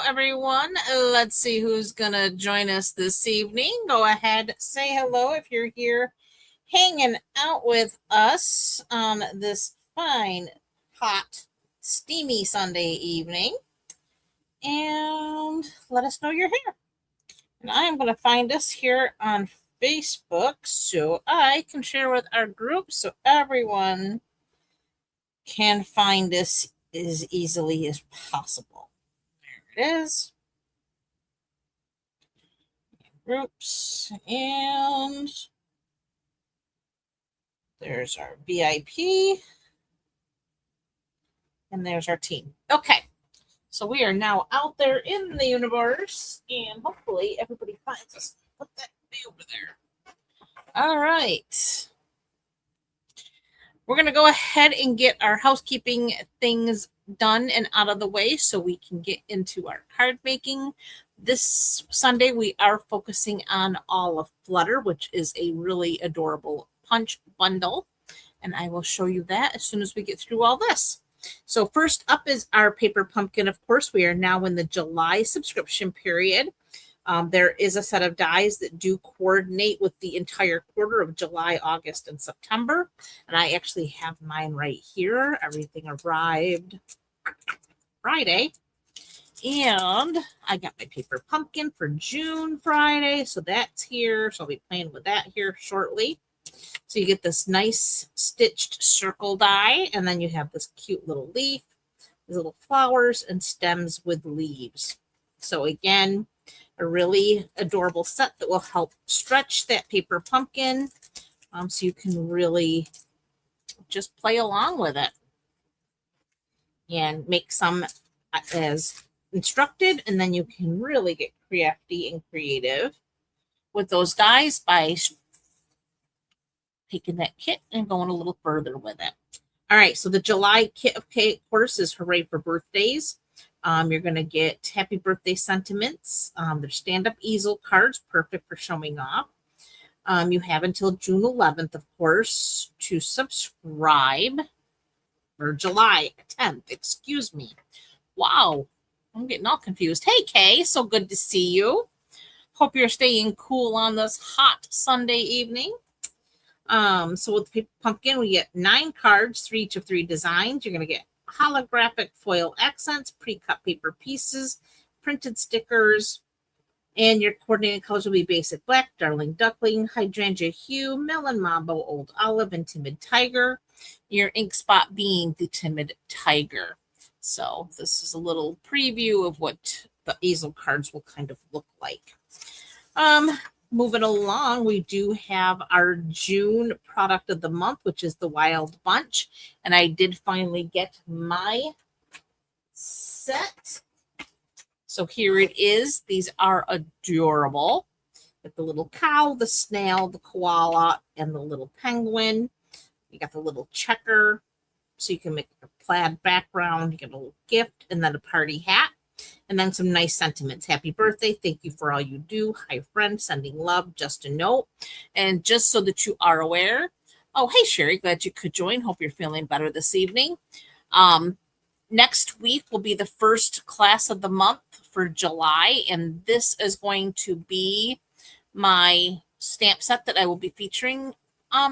everyone. Let's see who's going to join us this evening. Go ahead, say hello if you're here hanging out with us on this fine, hot, steamy Sunday evening. And let us know you're here. And I am going to find us here on Facebook so I can share with our group so everyone can find us as easily as possible. There it is. Groups, and there's our VIP, and there's our team. Okay, so we are now out there in the universe, and hopefully everybody finds us. Put that over there. All right. We're going to go ahead and get our housekeeping things done and out of the way so we can get into our card making. This Sunday, we are focusing on All Aflutter, which is a really adorable punch bundle. And I will show you that as soon as we get through all this. So first up is our paper pumpkin. Of course, we are now in the July subscription period. There is a set of dies that do coordinate with the entire quarter of July, August, and September. And I actually have mine right here. Everything arrived Friday. And I got my paper pumpkin for June Friday. So that's here. So I'll be playing with that here shortly. So you get this nice stitched circle die. And then you have this cute little leaf, these little flowers and stems with leaves. So again, a really adorable set that will help stretch that paper pumpkin so you can really just play along with it and make some as instructed, and then you can really get crafty and creative with those dies by taking that kit and going a little further with it. All right, so the July kit of course is Hooray for Birthdays. You're going to get happy birthday sentiments. There's stand-up easel cards, perfect for showing off. You have until June 11th, of course, to subscribe. Or July 10th, excuse me. Wow, I'm getting all confused. Hey, Kay, so good to see you. Hope you're staying cool on this hot Sunday evening. So with the paper pumpkin, we get 9 cards, 3 each of 3 designs. You're going to get holographic foil accents, pre-cut paper pieces, printed stickers, and your coordinated colors will be basic black, darling duckling, hydrangea hue, melon mambo, old olive, and timid tiger. Your ink spot being the timid tiger. So this is a little preview of what the easel cards will kind of look like. Moving along, we do have our June product of the month, which is the Wild Bunch. And I did finally get my set. So here it is. These are adorable. With the little cow, the snail, the koala, and the little penguin. You got the little checker. So you can make a plaid background. You get a little gift and then a party hat. And then some nice sentiments. Happy birthday. Thank you for all you do. Hi, friend. Sending love. Just a note. And just so that you are aware. Oh, hey, Sherry. Glad you could join. Hope you're feeling better this evening. Next week will be the first class of the month for July. And this is going to be my stamp set that I will be featuring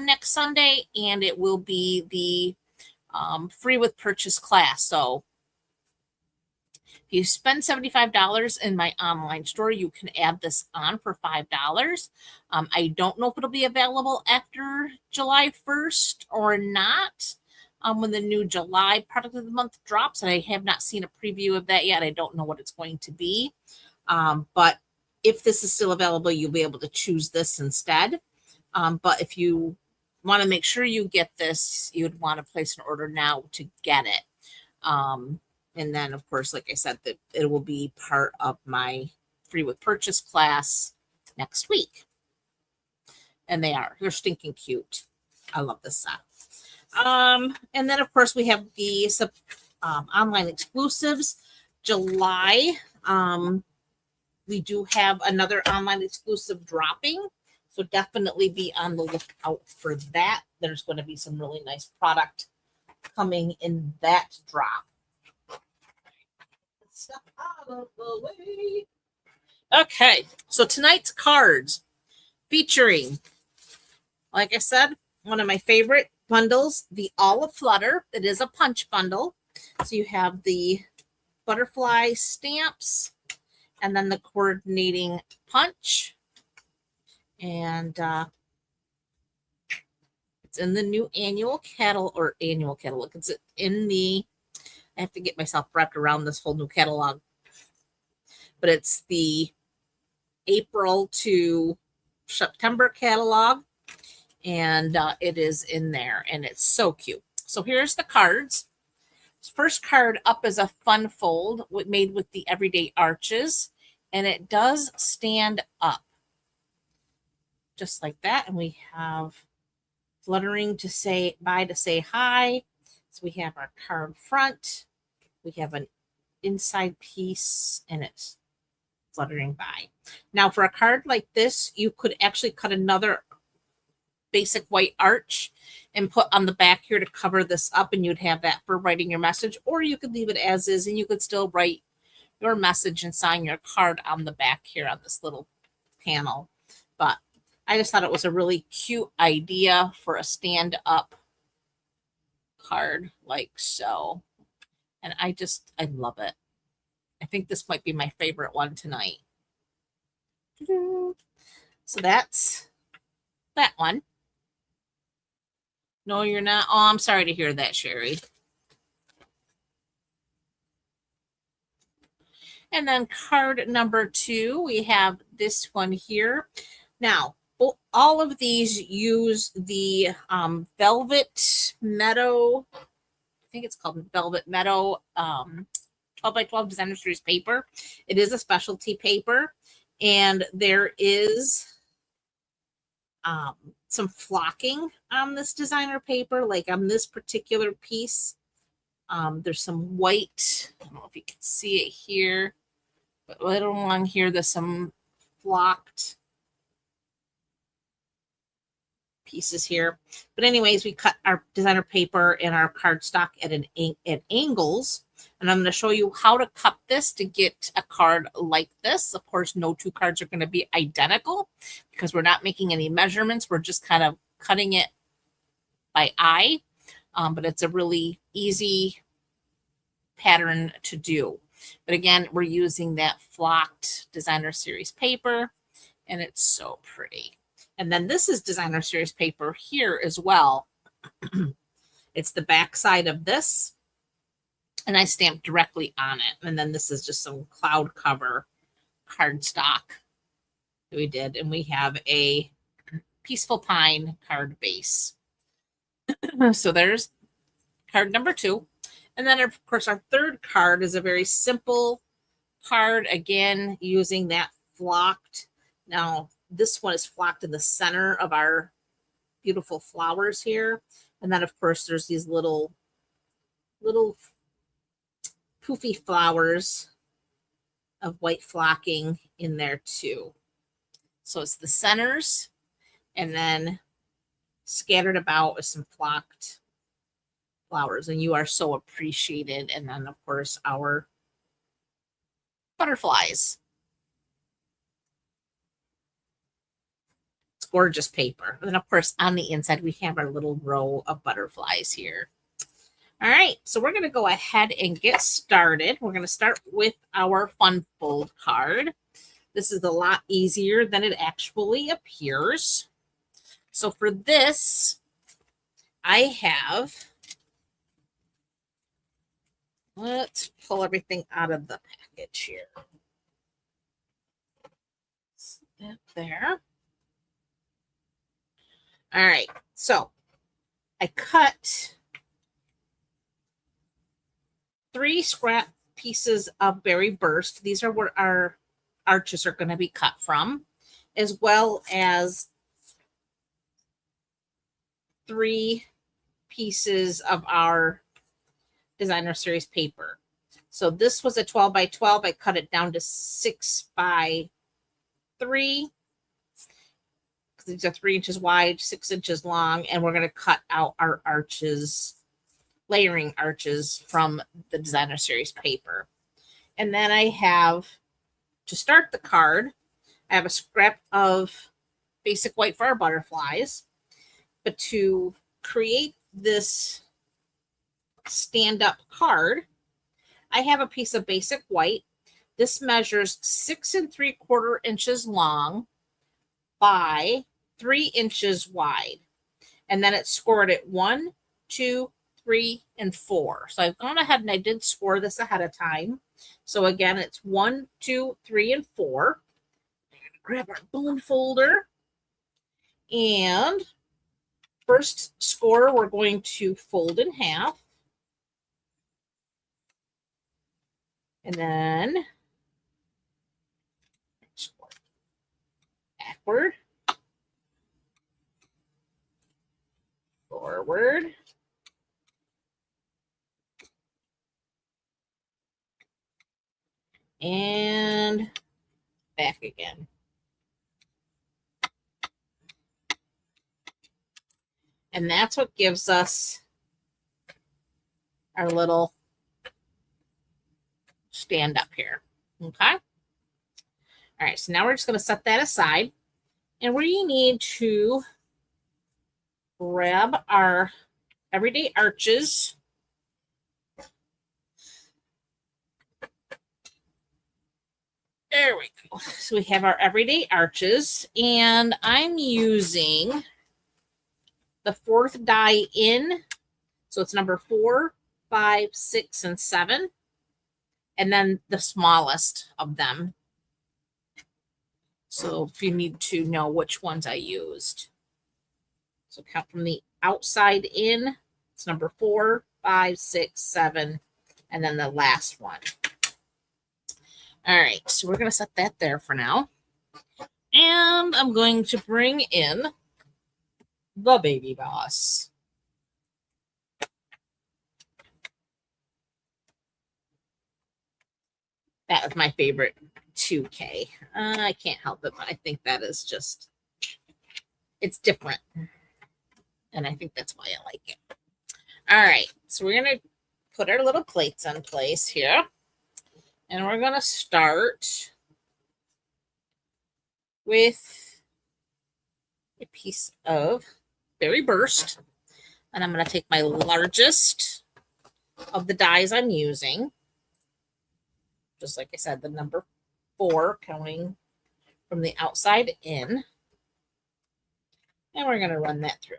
next Sunday. And it will be the free with purchase class. So if you spend $75 in my online store, you can add this on for $5. I don't know if it'll be available after July 1st or not when the new July product of the month drops. And I have not seen a preview of that yet. I don't know what it's going to be. But if this is still available, you'll be able to choose this instead. But if you want to make sure you get this, you would want to place an order now to get it. And then, of course, like I said, that it will be part of my free with purchase class next week. And they're stinking cute. I love this set. And then, of course, we have the online exclusives. July, we do have another online exclusive dropping. So definitely be on the lookout for that. There's going to be some really nice product coming in that drop. out of the way. Okay, so tonight's cards featuring, like I said, one of my favorite bundles, the All Aflutter. It is a punch bundle. So you have the butterfly stamps and then the coordinating punch. And it's in the new annual catalog. It's in the, I have to get myself wrapped around this whole new catalog. But it's the April to September catalog. And it is in there. And it's so cute. So here's the cards. First card up is a fun fold made with the everyday arches. And it does stand up. Just like that. And we have fluttering to say bye, to say hi. So we have our card front. We have an inside piece and it's fluttering by. Now for a card like this, you could actually cut another basic white arch and put on the back here to cover this up, and you'd have that for writing your message, or you could leave it as is and you could still write your message and sign your card on the back here on this little panel. But I just thought it was a really cute idea for a stand-up card like so. And I love it. I think this might be my favorite one tonight. So that's that one. No, you're not. Oh, I'm sorry to hear that, Sherry. And then card number 2, we have this one here. Now, all of these use the Velvet Meadow, I think it's called Velvet Meadow 12x12 Designer Series paper. It is a specialty paper, and there is some flocking on this designer paper, like on this particular piece. There's some white, I don't know if you can see it here, but right along here, there's some flocked pieces here. But anyways, we cut our designer paper and our cardstock at angles. And I'm going to show you how to cut this to get a card like this. Of course, no two cards are going to be identical because we're not making any measurements. We're just kind of cutting it by eye. But it's a really easy pattern to do. But again, we're using that flocked Designer Series paper, and it's so pretty. And then this is Designer Series paper here as well. It's the back side of this, and I stamped directly on it. And then this is just some cloud cover cardstock that we did. And we have a Peaceful Pine card base. So there's card number 2. And then, of course, our third card is a very simple card, again, using that flocked. Now, this one is flocked in the center of our beautiful flowers here. And then, of course, there's these little poofy flowers of white flocking in there too. So it's the centers and then scattered about with some flocked flowers. And you are so appreciated. And then, of course, our butterflies. Gorgeous paper. And then, of course, on the inside, we have our little row of butterflies here. All right, so we're going to go ahead and get started. We're going to start with our fun fold card. This is a lot easier than it actually appears. So for this, I have, let's pull everything out of the package here. That there. All right, so I cut 3 scrap pieces of berry burst. These are where our arches are going to be cut from, as well as 3 pieces of our Designer Series paper. So this was a 12 by 12. I cut it down to 6 by 3. These are 3 inches wide, 6 inches long, and we're going to cut out our arches, layering arches from the Designer Series paper. And then I have, to start the card, I have a scrap of basic white for our butterflies. But to create this stand-up card, I have a piece of basic white. This measures 6 3/4 inches long by 3 inches wide. And then it's scored at 1, 2, 3, and 4. So I've gone ahead and I did score this ahead of time. So again, it's 1, 2, 3, and 4. Grab our balloon folder. And first score, we're going to fold in half. And then backward, forward, and back again. And that's what gives us our little stand up here. Okay. All right. So now we're just going to set that aside. And we need to grab our everyday arches. There we go. So we have our everyday arches, and I'm using the 4th die in. So it's number 4, 5, 6, and 7. And then the smallest of them. So if you need to know which ones I used. So count from the outside in. It's number 4, 5, 6, 7, and then the last one. All right, so we're going to set that there for now. And I'm going to bring in the baby boss. That was my favorite 2K. I can't help it, but I think that is just, it's different. And I think that's why I like it. All right, so we're going to put our little plates in place here. And we're going to start with a piece of berry burst. And I'm going to take my largest of the dies I'm using. Just like I said, the number 4 coming from the outside in. And we're going to run that through.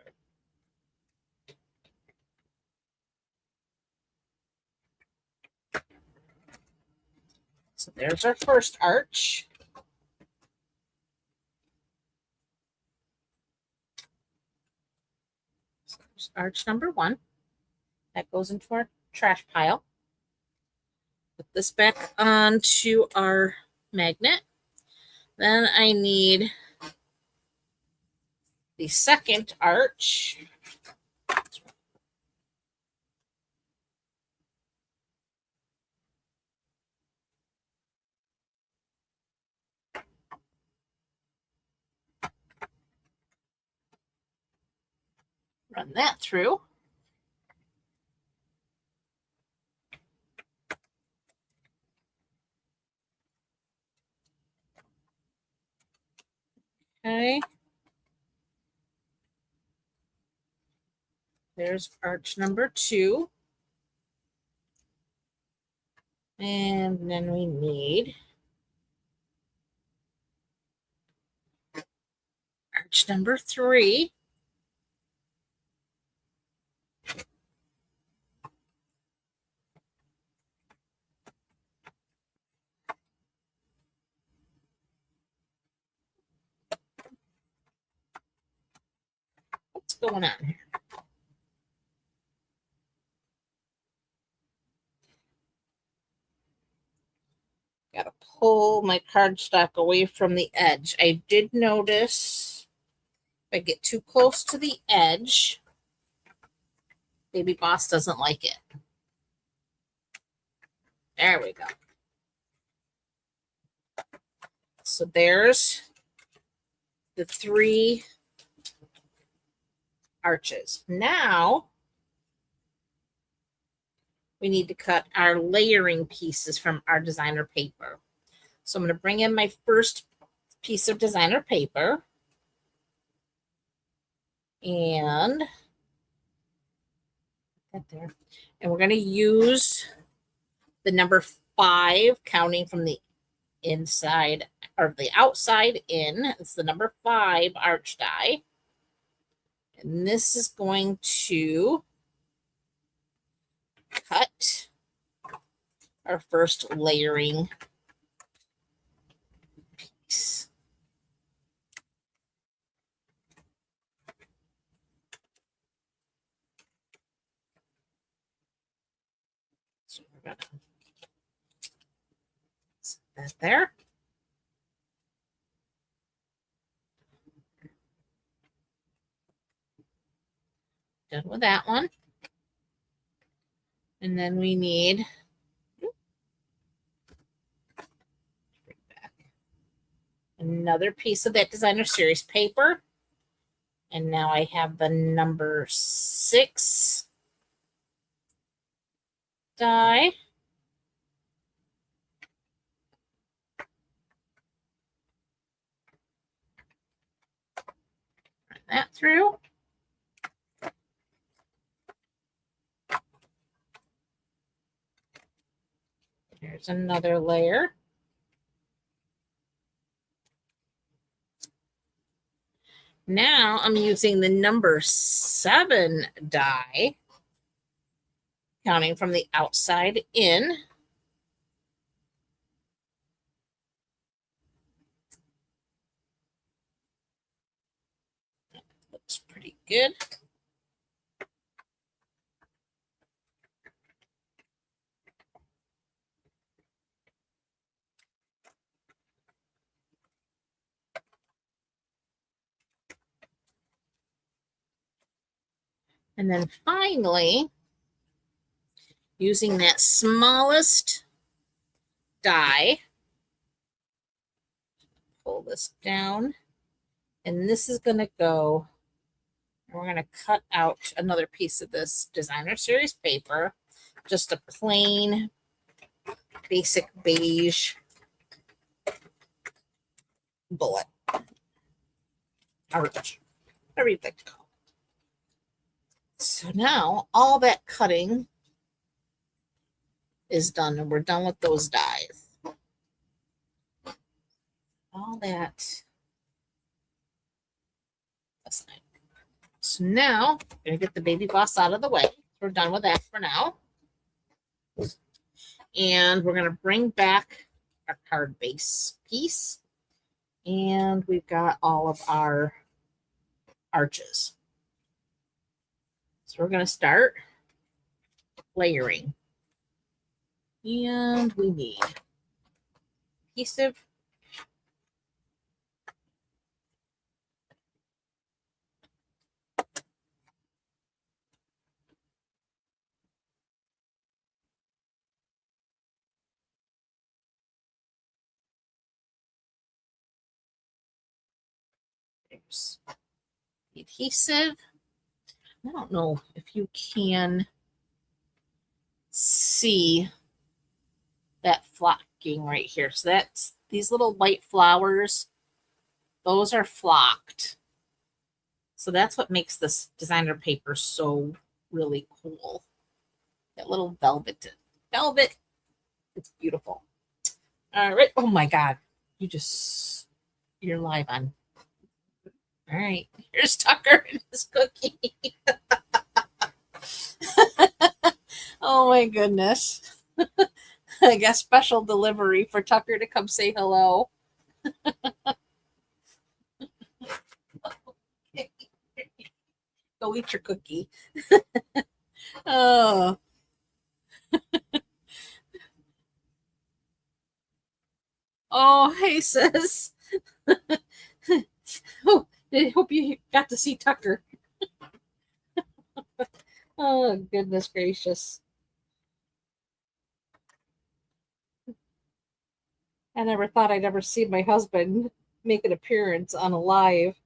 So there's our first arch. So there's arch number 1. That goes into our trash pile. Put this back onto our magnet. Then I need the second arch. Run that through. Okay. There's arch number 2. And then we need arch number 3. What's going on here? Got to pull my cardstock away from the edge. I did notice if I get too close to the edge, Baby Boss doesn't like it. There we go. So there's the 3 arches. Now we need to cut our layering pieces from our designer paper. So I'm going to bring in my first piece of designer paper. And that there. And we're going to use the number 5, counting from the inside or the outside in. It's the number 5 arch die. And this is going to cut our first layering piece. So we're going to set that there. Done with that one. And then we need another piece of that designer series paper. And now I have the number 6 die. Run that through. There's another layer. Now I'm using the number 7 die, counting from the outside in. That looks pretty good. And then finally, using that smallest die, pull this down, and this is going to go, we're going to cut out another piece of this designer series paper, just a plain basic beige bullet, arch, whatever you'd like to call it. So now all that cutting is done, and we're done with those dies. All that aside. So now we're going to get the baby boss out of the way. We're done with that for now. And we're going to bring back our card base piece. And we've got all of our arches. So we're going to start layering. And we need adhesive. There's the adhesive. I don't know if you can see that flocking right here. So that's these little white flowers. Those are flocked. So that's what makes this designer paper so really cool. That little velvet. It's beautiful. All right. Oh my God. You're live on. All right. Here's Tucker and his cookie. Oh my goodness. I guess special delivery for Tucker to come say hello. Go eat your cookie. Oh. Oh, hey, sis. Oh, I hope you got to see Tucker. Oh, goodness gracious. I never thought I'd ever see my husband make an appearance on a live.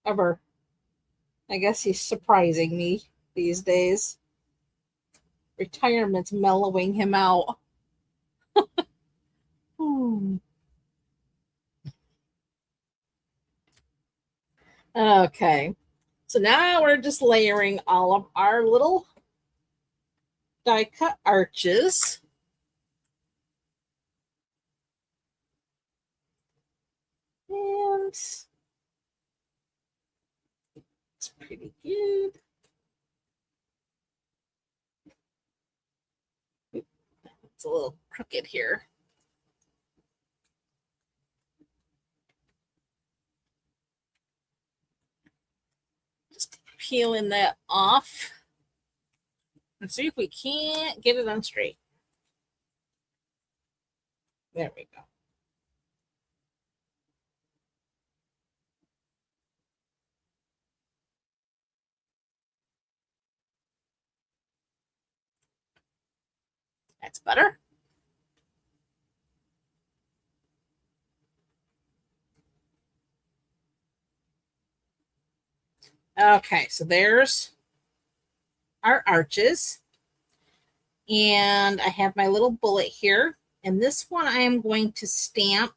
Ever. I guess he's surprising me these days. Retirement's mellowing him out. Okay. So now we're just layering all of our little die cut arches. And it's pretty good. It's a little crooked here. Just peeling that off and see if we can't get it on straight. There we go. That's better. Okay, so there's our arches. And I have my little bullet here. And this one I am going to stamp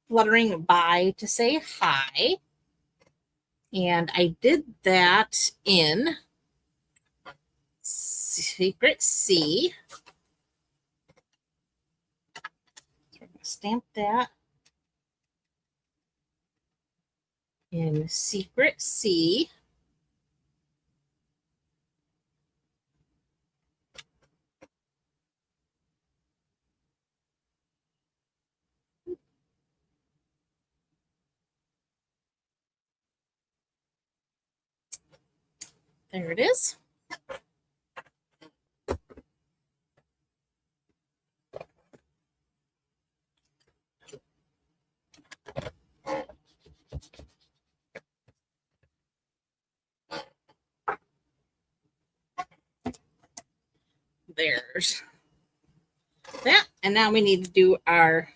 fluttering by to say hi. And I did that in Secret C. So I'm going to stamp that in Secret C. There it is. There's that. And now we need to do our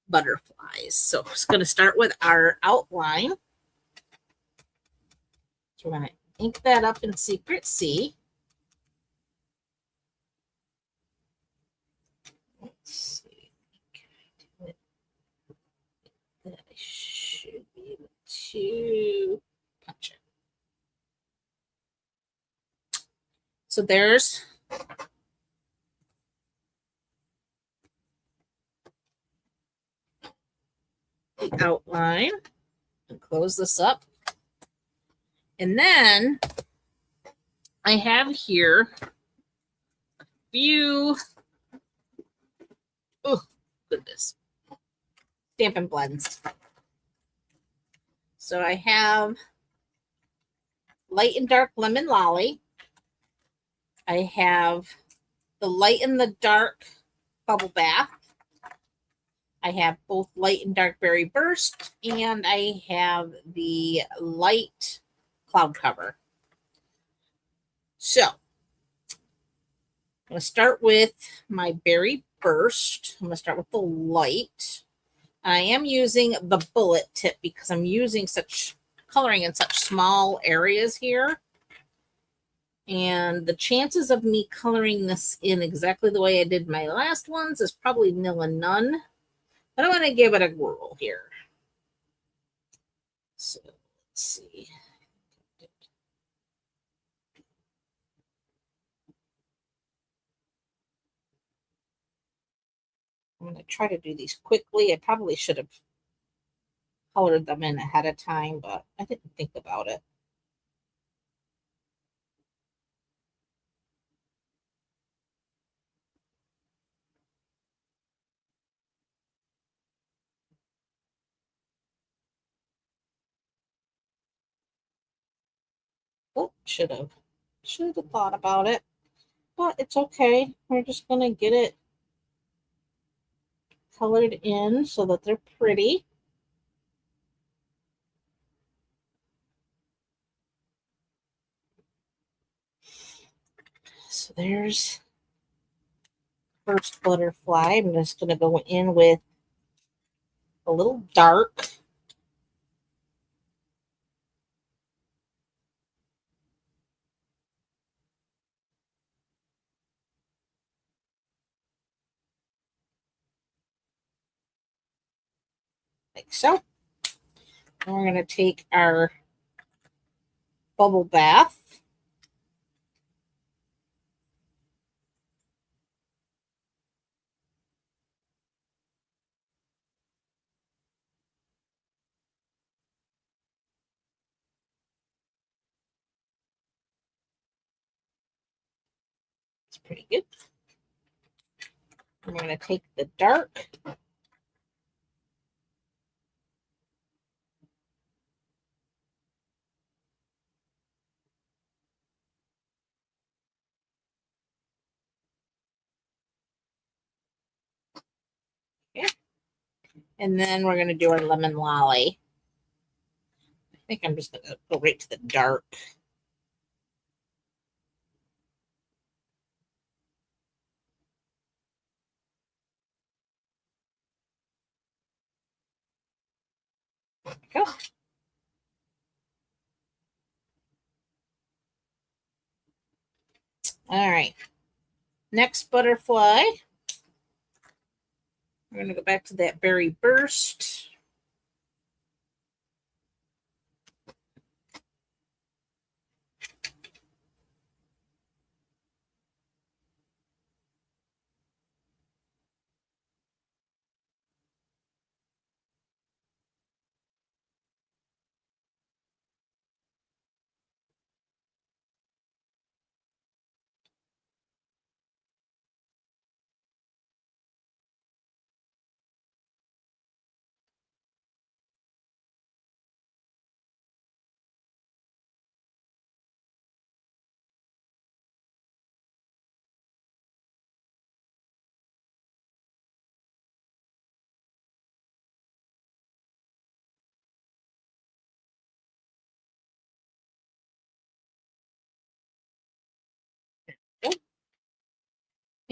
butterflies. So it's going to start with our outline. So we're going to ink that up in Secret C. Let's see. That I should be able to punch it. So there's the outline. And close this up. And then I have here a few, oh goodness, Stampin' Blends. So I have Light and Dark Lemon Lolly. I have the Light and the Dark Bubble Bath. I have both Light and Dark Berry Burst, and I have the Light Cloud Cover. So I'm going to start with my Berry Burst. I'm going to start with the light. I am using the bullet tip because I'm using such coloring in such small areas here. And the chances of me coloring this in exactly the way I did my last ones is probably nil and none. But I'm going to give it a whirl here. So let's see. I'm going to try to do these quickly. I probably should have colored them in ahead of time, but I didn't think about it. Oh, should have thought about it, but it's okay. We're just going to get it colored in so that they're pretty. So there's first butterfly. I'm just going to go in with a little dark. like so. And we're going to take our bubble bath. It's pretty good. And we're going to take the dark. Okay. And then we're going to do our lemon lolly. I think I'm just going to go right to the dark. There we go. All right. Next butterfly. We're going to go back to that berry burst.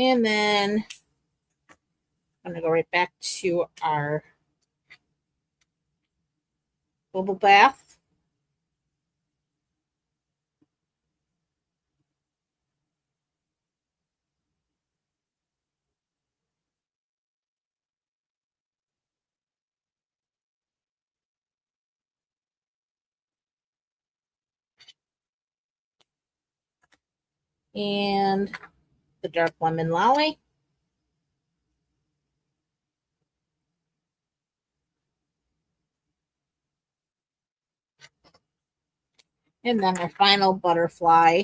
And then I'm going to go right back to our bubble bath. And the dark lemon lolly. And then our final butterfly.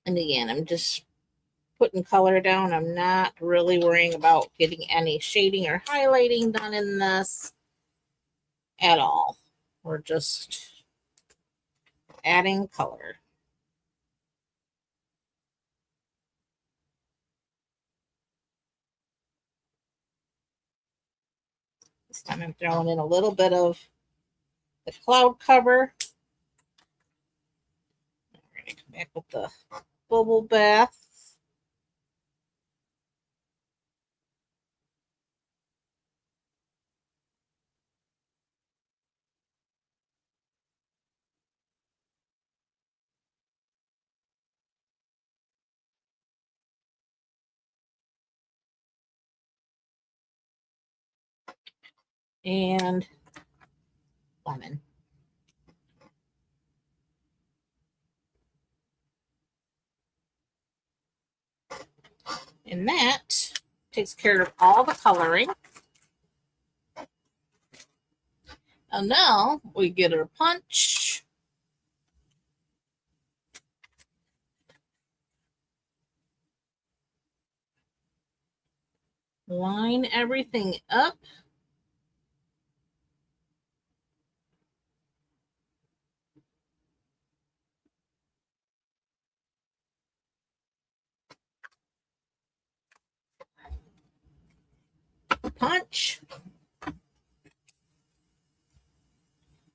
And again, I'm just putting color down. I'm not really worrying about getting any shading or highlighting done in this at all. We're just adding color. This time I'm throwing in a little bit of the cloud cover. We're going to come back with the bubble bath. And lemon. And that takes care of all the coloring. And now we get our punch. Line everything up. Punch.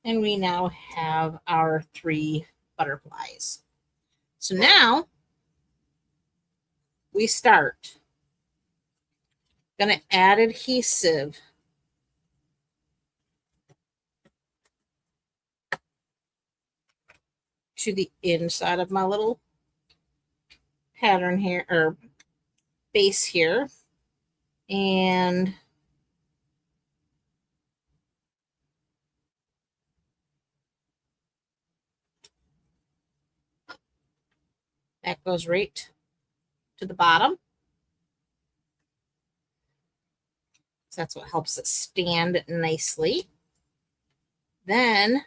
And we now have our 3 butterflies. So now we start. Going to add adhesive. To the inside of my little pattern here, or base here. And that goes right to the bottom. So that's what helps it stand nicely. Then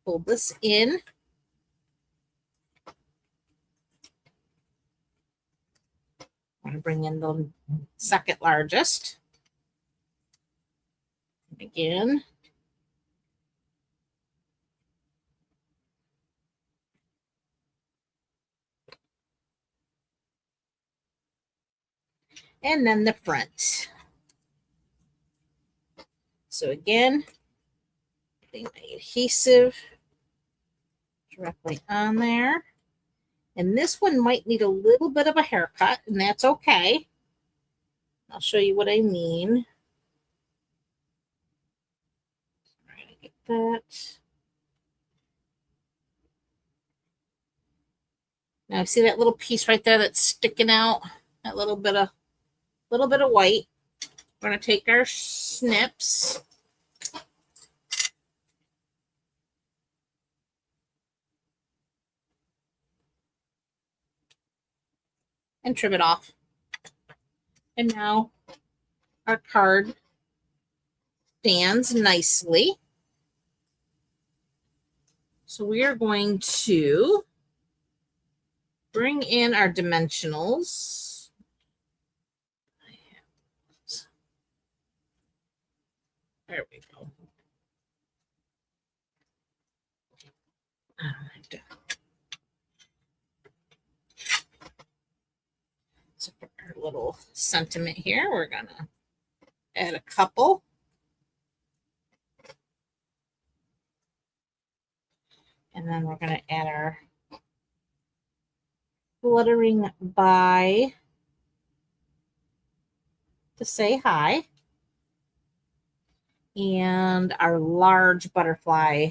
fold this in. I'm going to bring in the second largest. Again. And then the front. So again, putting my adhesive directly on there. And this one might need a little bit of a haircut, and that's okay. I'll show you what I mean. Try to get that. Now see that little piece right there that's sticking out? That little bit of white. We're going to take our snips. And trim it off. And now our card stands nicely. So we are going to bring in our dimensionals. There we go. So for our little sentiment here, we're going to add a couple. And then we're going to add our fluttering by to say hi. And our large butterfly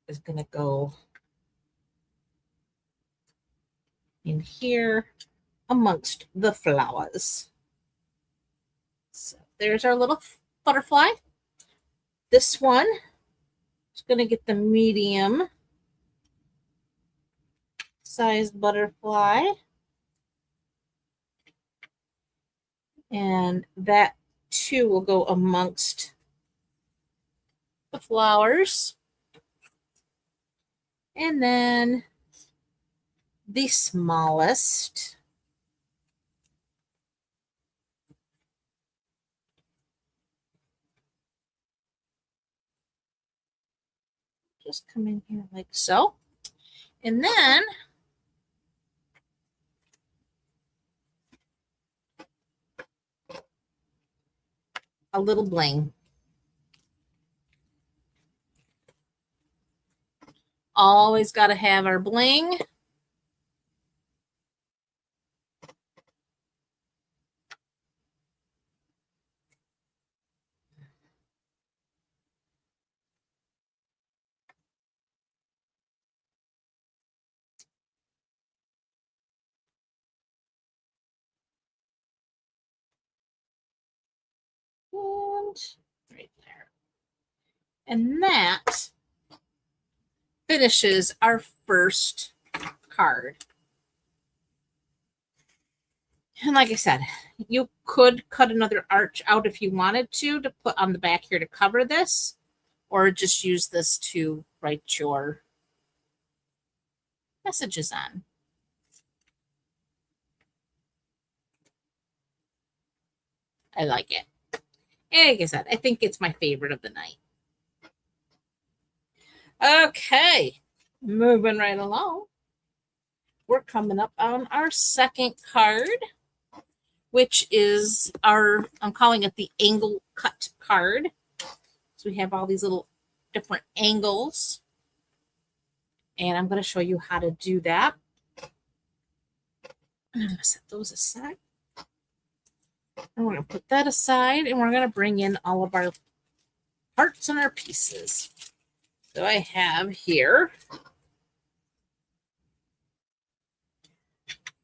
is going to go in here amongst the flowers. So there's our little butterfly. This one is going to get the medium sized butterfly. And that too will go amongst the flowers. And then the smallest just come in here like so. And then a little bling. Always got to have our bling. And right there. And that finishes our first card. And like I said, you could cut another arch out if you wanted to put on the back here to cover this, or just use this to write your messages on. I like it. And like I said, I think it's my favorite of the night. Okay, moving right along. We're coming up on our second card, which is our, I'm calling it the angle cut card. So we have all these little different angles. And I'm going to show you how to do that. I'm going to set those aside. And we're going to put that aside, and we're going to bring in all of our parts and our pieces. So I have here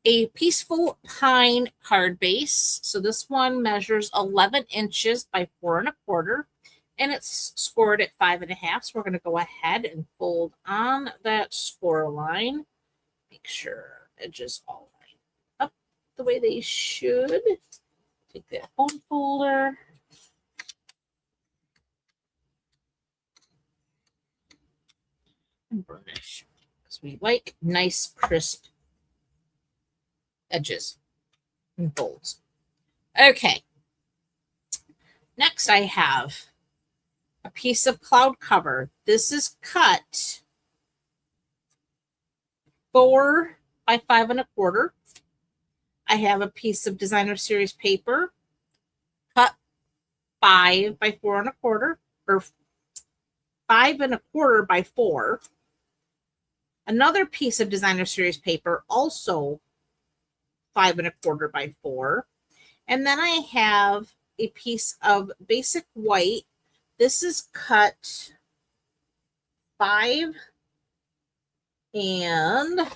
a peaceful pine card base. So this one measures 11 inches by 4 1/4, and it's scored at 5 1/2. So we're going to go ahead and fold on that score line. Make sure edges all line up the way they should. Take that foam folder. And burnish, because we like nice crisp edges and folds. Okay. Next I have a piece of cloud cover. This is cut 4 by 5 1/4. I have a piece of designer series paper cut 5 by 4 1/4, or 5 1/4 by 4. Another piece of designer series paper, also 5 1/4 by 4. And then I have a piece of basic white. This is cut 5 and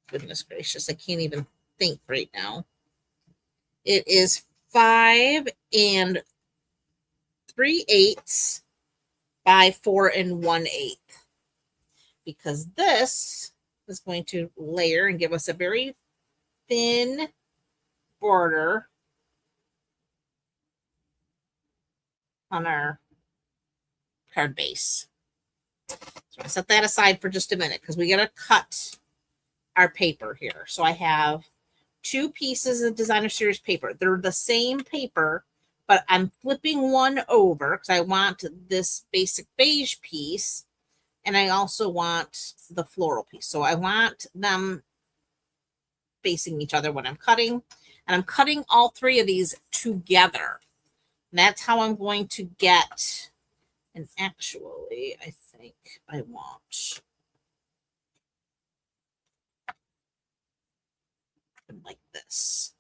goodness gracious, I can't even think right now. It is 5 3/8 by 4 1/8, because this is going to layer and give us a very thin border on our card base. So I set that aside for just a minute because we got to cut our paper here. So I have 2 pieces of designer series paper. They're the same paper, but I'm flipping one over because I want this basic beige piece, and I also want the floral piece. So I want them facing each other when I'm cutting, and I'm cutting all 3 of these together. And that's how I'm going to get, and actually, I think I want like this.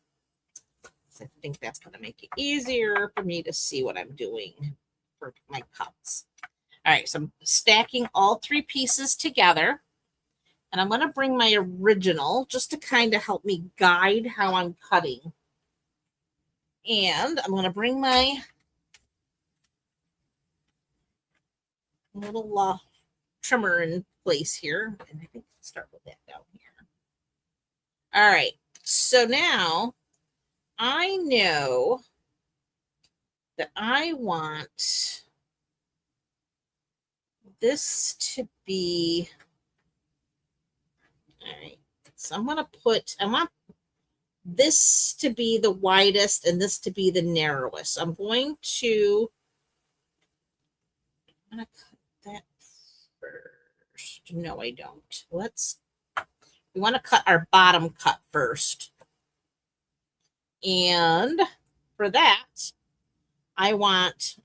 I think that's going to make it easier for me to see what I'm doing for my cuts. All right, so I'm stacking all 3 pieces together, and I'm going to bring my original just to kind of help me guide how I'm cutting. And I'm going to bring my little trimmer in place here. And I think I'll start with that down here. All right, so now I know that I want this to be, all right, so I'm going to put, I want this to be the widest and this to be the narrowest. I'm going to cut that first. No, I don't. We want to cut our bottom cut first. And for that, I want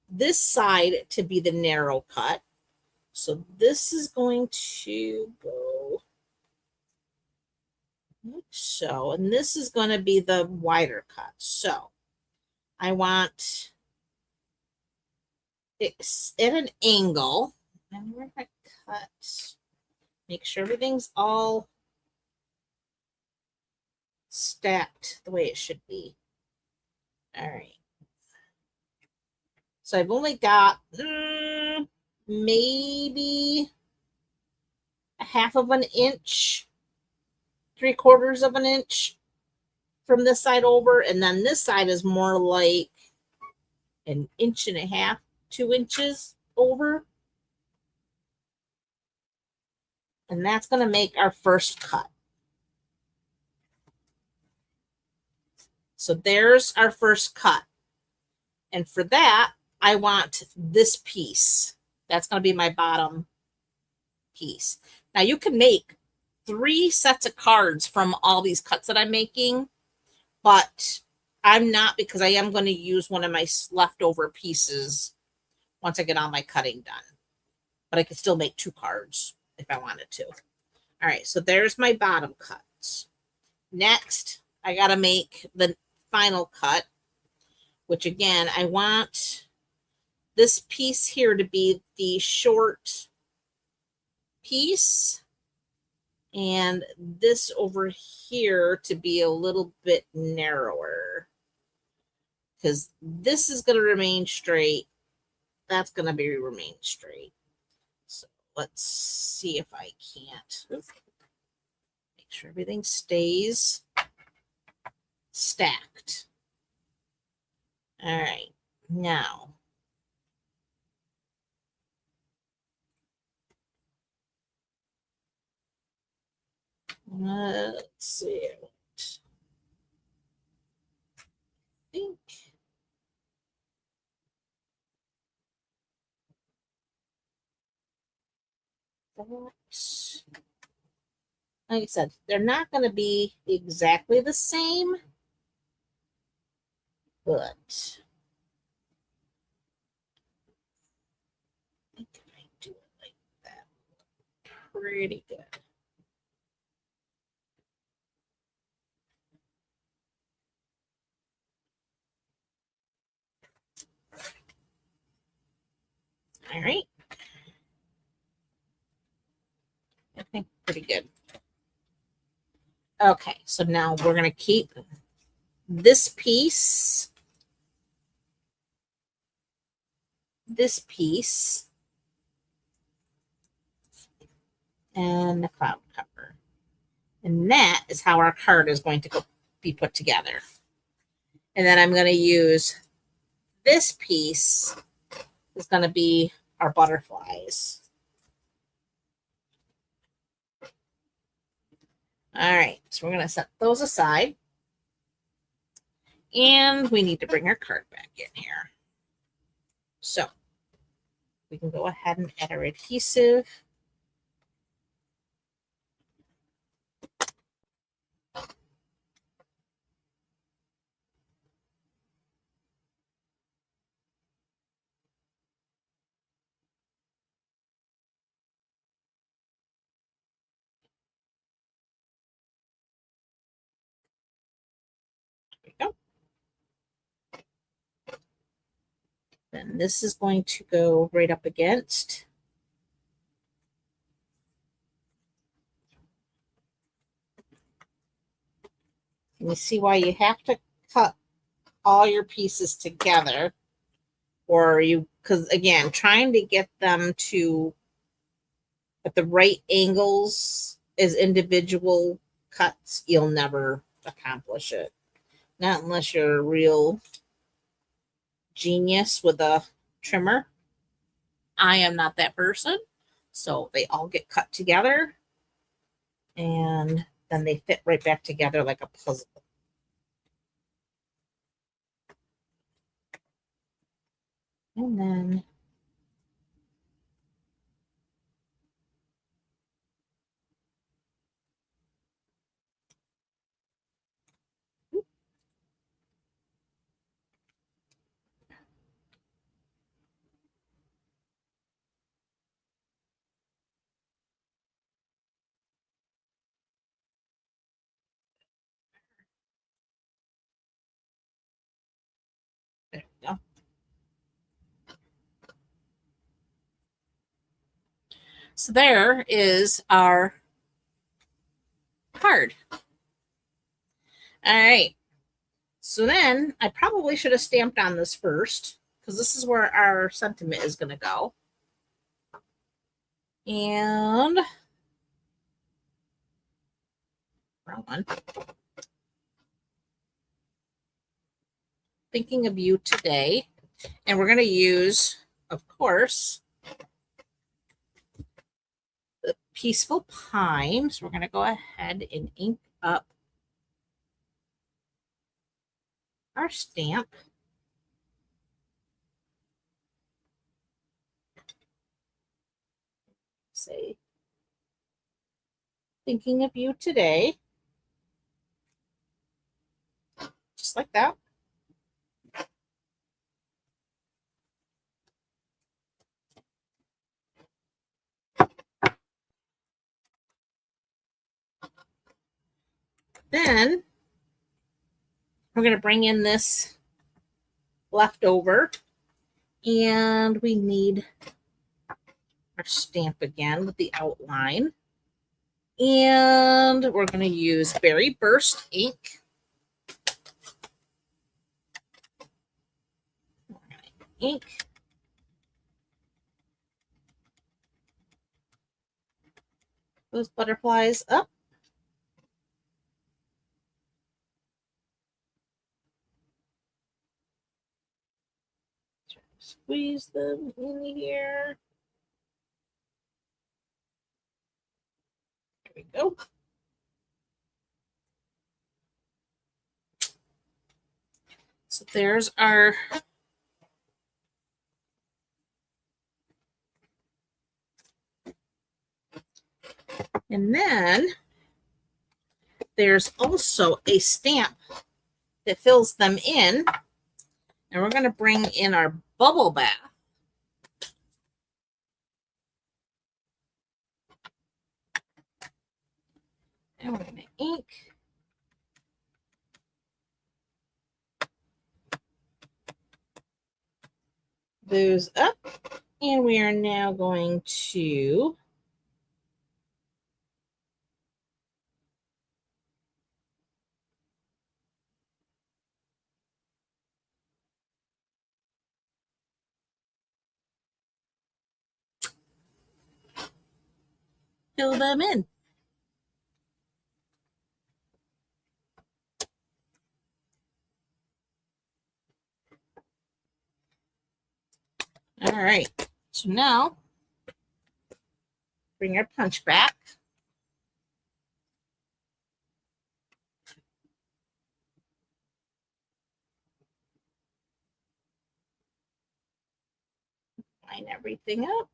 this side to be the narrow cut. So this is going to go like so, and this is going to be the wider cut. So I want it at an angle, and we're going to cut, make sure everything's all stacked the way it should be. All right. So I've only got maybe a 1/2 of an inch, 3/4 of an inch from this side over. And then this side is more like 1.5 inches, 2 inches over. And that's going to make our first cut. So there's our first cut. And for that, I want this piece. That's going to be my bottom piece. Now you can make 3 sets of cards from all these cuts that I'm making, but I'm not, because I am going to use one of my leftover pieces once I get all my cutting done. But I could still make 2 cards if I wanted to. All right, so there's my bottom cuts. Next, I got to make the final cut, which again, I want this piece here to be the short piece and this over here to be a little bit narrower, because this is going to remain straight. That's going to be remain straight. So let's see if I can't. Oops. Make sure everything stays stacked. All right, now let's see. I think that, like I said, they're not going to be exactly the same, but I think if I do it like that, pretty good. All right. I think pretty good. Okay, so now we're going to keep this piece, and the cloud cover. And that is how our card is going to be put together. And then I'm going to use this piece is going to be our butterflies. All right, so we're going to set those aside. And we need to bring our card back in here. So we can go ahead and add our adhesive. There we go. Then this is going to go right up against. And you see why you have to cut all your pieces together, or because again, trying to get them to at the right angles as individual cuts, you'll never accomplish it. Not unless you're a real genius with a trimmer. I am not that person. So they all get cut together and then they fit right back together like a puzzle. And then there we go. So there is our card. All right. So then I probably should have stamped on this first because this is where our sentiment is going to go. And wrong one. Thinking of you today. And we're going to use, of course, the Peaceful Pine. So we're going to go ahead and ink up our stamp. Say, thinking of you today. Just like that. Then we're going to bring in this leftover, and we need our stamp again with the outline. And we're going to use Berry Burst ink. Ink. Those butterflies up. Squeeze them in here. There we go. So there's our and then there's also a stamp that fills them in. And we're going to bring in our bubble bath. And we're going to ink. Those up. And we are now going to fill them in. All right. So now bring our punch back. Line everything up.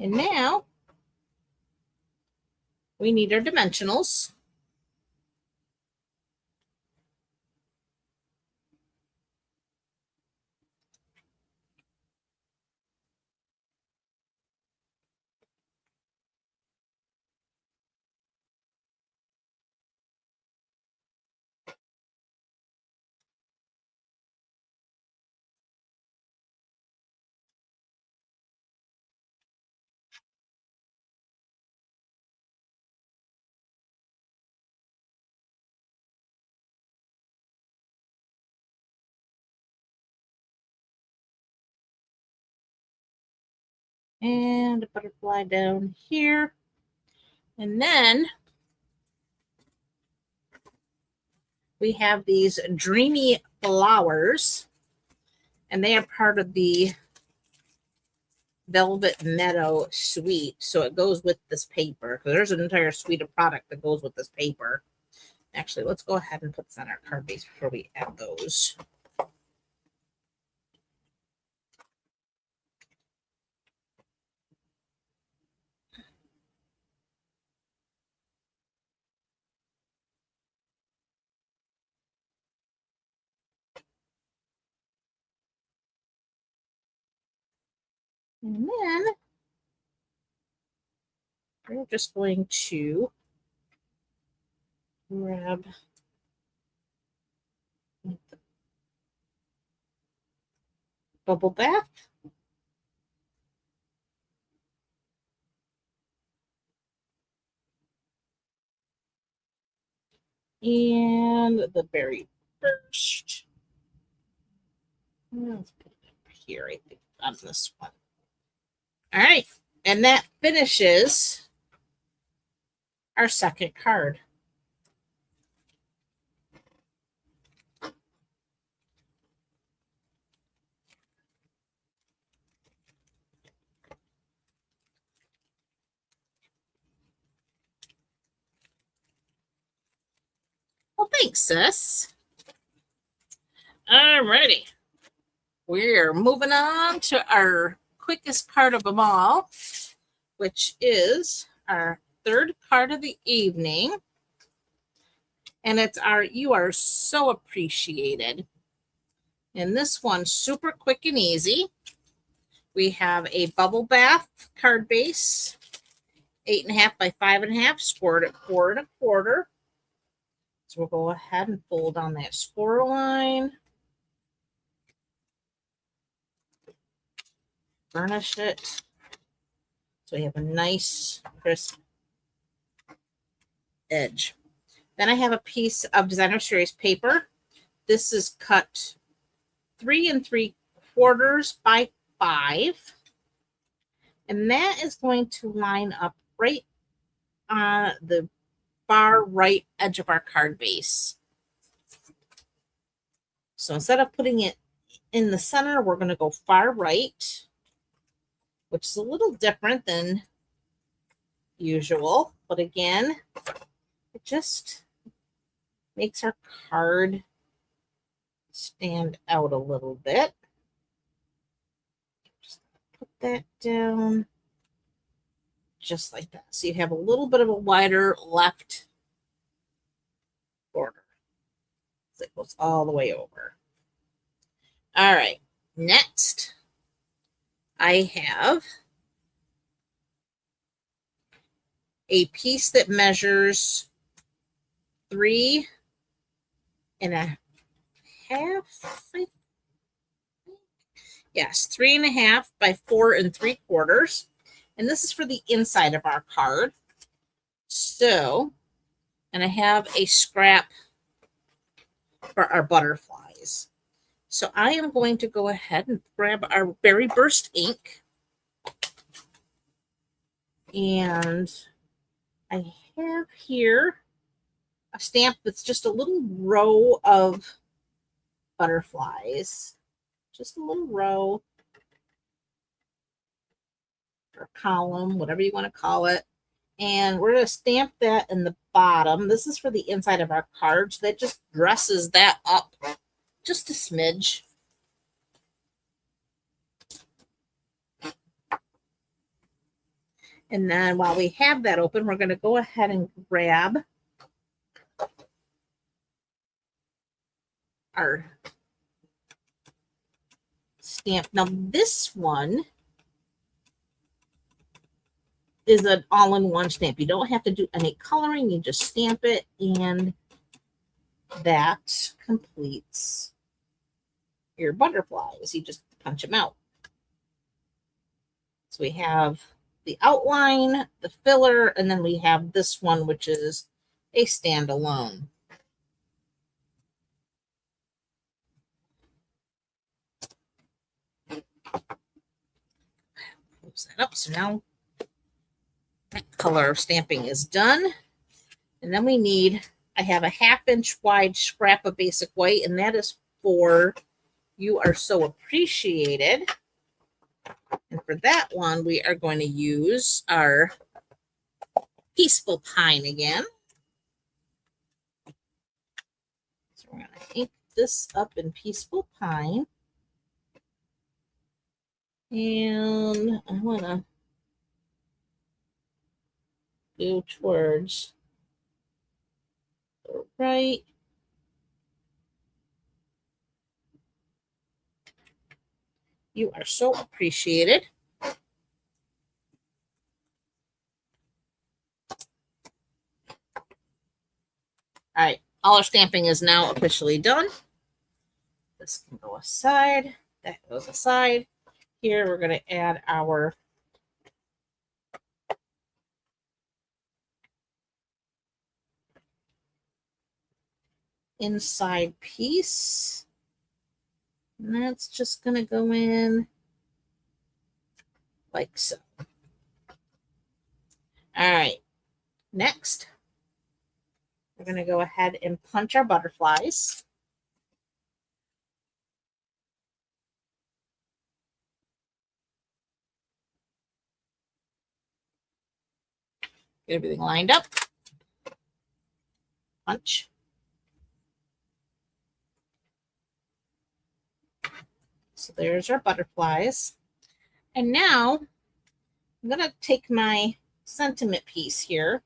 And now we need our dimensionals. And a butterfly down here. And then we have these dreamy flowers, and they are part of the Velvet Meadow suite. So it goes with this paper, because there's an entire suite of product that goes with this paper. Actually, let's go ahead and put this on our card base before we add those. And then we're just going to grab the bubble bath. And the Berry Burst. Let's put it up here, I think, on this one. All right. And that finishes our second card. Well, thanks, sis. Alrighty. We're moving on to our quickest part of them all, which is our third part of the evening. And it's our You Are So Appreciated. And this one's super quick and easy. We have a bubble bath card base, 8.5 by 5.5, scored at 4 1/4. So we'll go ahead and fold on that score line. Burnish it. So we have a nice crisp edge. Then I have a piece of Designer Series paper. This is cut 3 3/4 by 5. And that is going to line up right on the far right edge of our card base. So instead of putting it in the center, we're going to go far right, which is a little different than usual. But again, it just makes our card stand out a little bit. Just put that down just like that. So you have a little bit of a wider left border. So it goes all the way over. All right, next I have a piece that measures 3 1/2. Yes, 3 1/2 by 4 3/4. And this is for the inside of our card. So, and I have a scrap for our butterflies. So I am going to go ahead and grab our Berry Burst ink. And I have here a stamp that's just a little row of butterflies. Just a little row or column, whatever you want to call it. And we're going to stamp that in the bottom. This is for the inside of our card. So that just dresses that up just a smidge. And then while we have that open, we're going to go ahead and grab our stamp. Now this one is an all-in-one stamp. You don't have to do any coloring. You just stamp it, and that completes your butterflies. You just punch them out. So we have the outline, the filler, and then we have this one, which is a standalone. Close that up. So now that color of stamping is done. And then we need, I have a 1/2 inch wide scrap of basic white, and that is for You Are So Appreciated. And for that one, we are going to use our Peaceful Pine again. So we're going to ink this up in Peaceful Pine. And I want to go towards the right. You Are So Appreciated. All right, all our stamping is now officially done. This can go aside. That goes aside. Here we're going to add our inside piece. And that's just going to go in like so. All right, next, we're going to go ahead and punch our butterflies. Get everything lined up. Punch. So there's our butterflies. And now I'm going to take my sentiment piece here,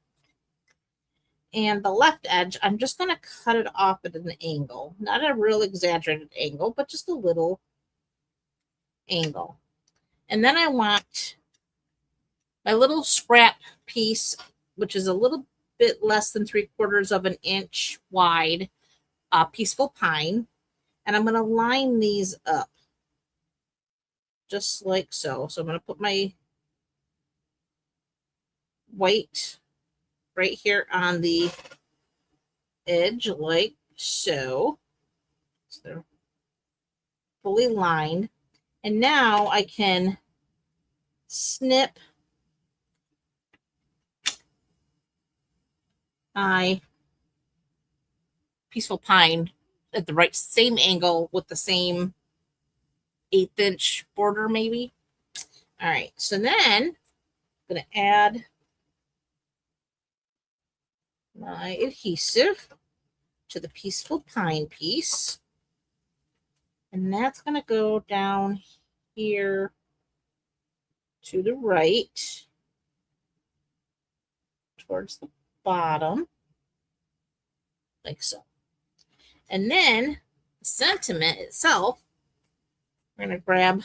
and the left edge, I'm just going to cut it off at an angle. Not a real exaggerated angle, but just a little angle. And then I want my little scrap piece, which is a little bit less than 3/4 of an inch wide, Peaceful Pine. And I'm going to line these up just like so. So I'm going to put my white right here on the edge like so. So they're fully lined. And now I can snip my Peaceful Pine at the right same angle with the same 1/8 inch border maybe. All right, so then I'm going to add my adhesive to the Peaceful Pine piece. And that's going to go down here to the right towards the bottom like so. And then the sentiment itself, we're going to grab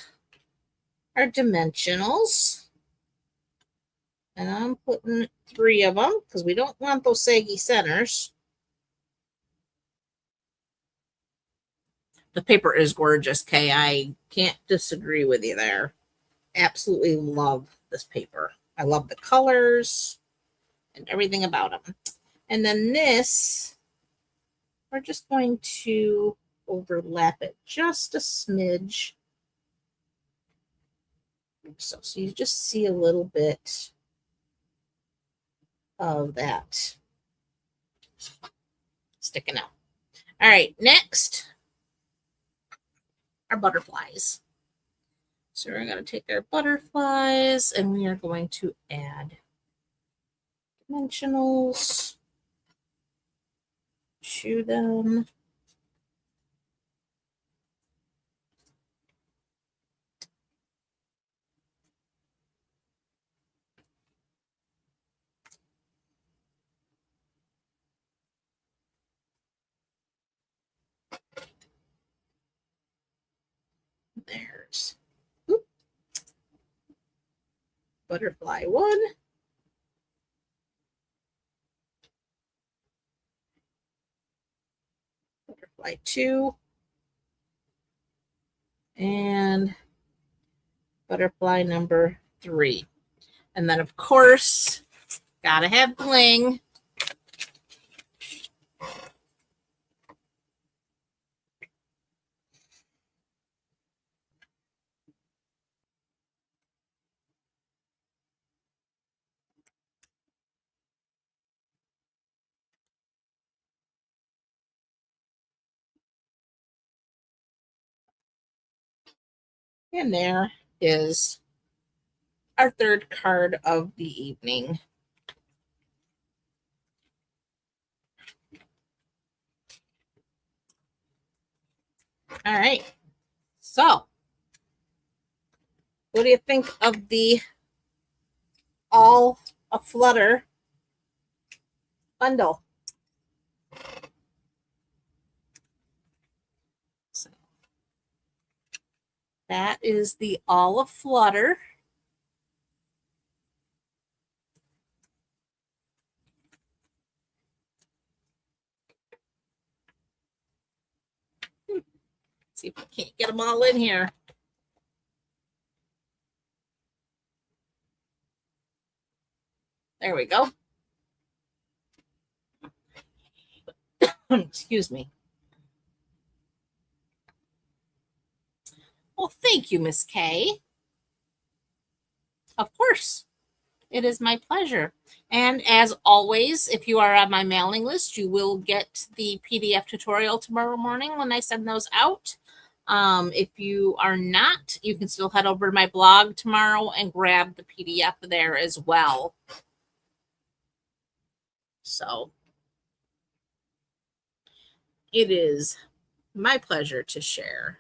our dimensionals. And I'm putting 3 of them because we don't want those saggy centers. The paper is gorgeous, Kay. I can't disagree with you there. Absolutely love this paper. I love the colors and everything about them. And then this, we're just going to overlap it just a smidge. So you just see a little bit of that sticking out. All right, next, our butterflies. So we're going to take our butterflies and we are going to add dimensionals to them. There's butterfly 1. Butterfly 2. And butterfly number 3. And then, of course, gotta have bling. And there is our third card of the evening. All right. So, what do you think of the All Aflutter Bundle? So, that is the All Aflutter. See if we can't get them all in here. There we go. Excuse me. Well, thank you, Miss Kay. Of course. It is my pleasure. And as always, if you are on my mailing list, you will get the PDF tutorial tomorrow morning when I send those out. If you are not, you can still head over to my blog tomorrow and grab the PDF there as well. So it is my pleasure to share.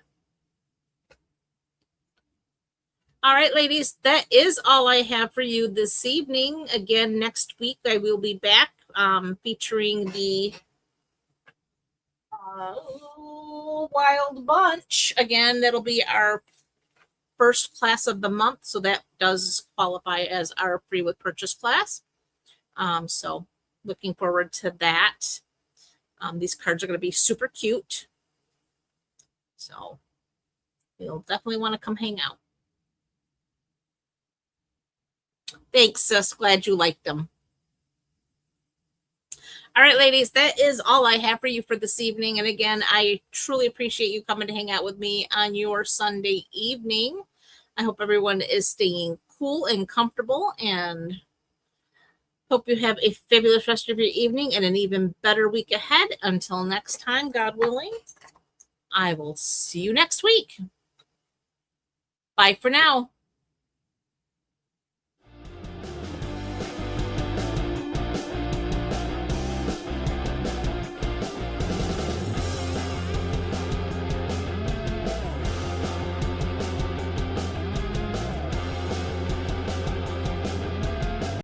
All right, ladies, that is all I have for you this evening. Again, next week I will be back featuring the Wild Bunch. Again, that'll be our first class of the month, so that does qualify as our free with purchase class. So looking forward to that. These cards are going to be super cute. So you'll definitely want to come hang out. Thanks, sis. Glad you liked them. All right, ladies, that is all I have for you for this evening. And again, I truly appreciate you coming to hang out with me on your Sunday evening. I hope everyone is staying cool and comfortable, and hope you have a fabulous rest of your evening and an even better week ahead. Until next time, God willing, I will see you next week. Bye for now.